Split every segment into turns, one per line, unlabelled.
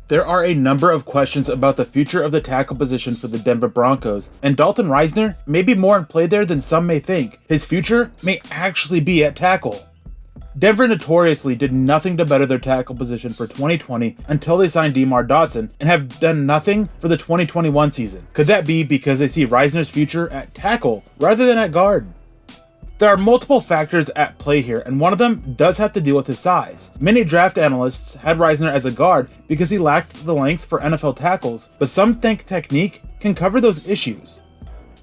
There are a number of questions about the future of the tackle position for the Denver Broncos, and Dalton Risner may be more in play there than some may think. His future may actually be at tackle. Denver notoriously did nothing to better their tackle position for 2020 until they signed DeMar Dotson, and have done nothing for the 2021 season. Could that be because they see Risner's future at tackle rather than at guard? There are multiple factors at play here, and one of them does have to deal with his size. Many draft analysts had Risner as a guard because he lacked the length for NFL tackles, but some think technique can cover those issues.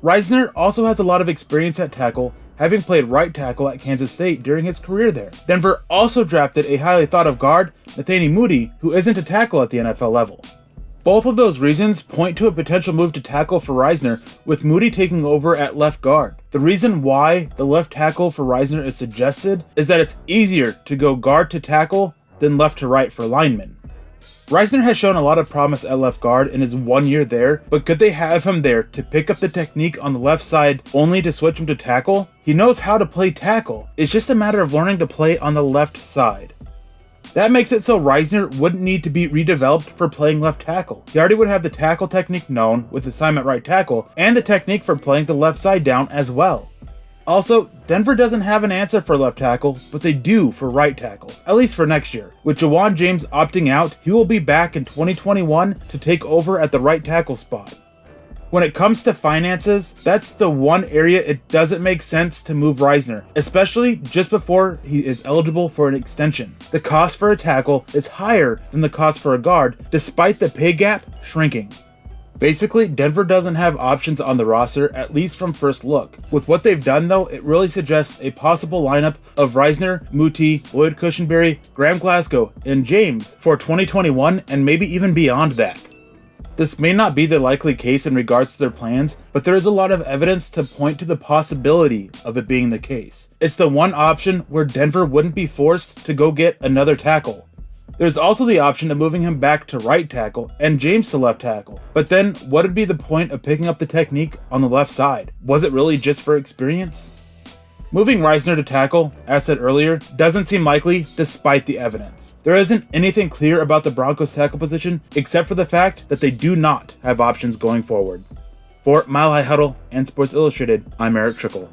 Risner also has a lot of experience at tackle, having played right tackle at Kansas State during his career there. Denver also drafted a highly thought of guard, Nathaniel Moody, who isn't a tackle at the NFL level. Both of those reasons point to a potential move to tackle for Risner, with Moody taking over at left guard. The reason why the left tackle for Risner is suggested is that it's easier to go guard to tackle than left to right for linemen. Risner has shown a lot of promise at left guard in his 1 year there, but could they have him there to pick up the technique on the left side only to switch him to tackle? He knows how to play tackle, it's just a matter of learning to play on the left side. That makes it so Risner wouldn't need to be redeveloped for playing left tackle. He already would have the tackle technique known with his time at right tackle, and the technique for playing the left side down as well. Also, Denver doesn't have an answer for left tackle, but they do for right tackle, at least for next year. With Jawan James opting out, he will be back in 2021 to take over at the right tackle spot. When it comes to finances, that's the one area it doesn't make sense to move Risner, especially just before he is eligible for an extension. The cost for a tackle is higher than the cost for a guard, despite the pay gap shrinking. Basically, Denver doesn't have options on the roster, at least from first look. With what they've done though, it really suggests a possible lineup of Risner, Muti, Lloyd Cushenberry, Graham Glasgow, and James for 2021 and maybe even beyond that. This may not be the likely case in regards to their plans, but there is a lot of evidence to point to the possibility of it being the case. It's the one option where Denver wouldn't be forced to go get another tackle. There's also the option of moving him back to right tackle and James to left tackle. But then, what would be the point of picking up the technique on the left side? Was it really just for experience? Moving Risner to tackle, as said earlier, doesn't seem likely despite the evidence. There isn't anything clear about the Broncos tackle position except for the fact that they do not have options going forward. For Mile High Huddle and Sports Illustrated, I'm Eric Trickle.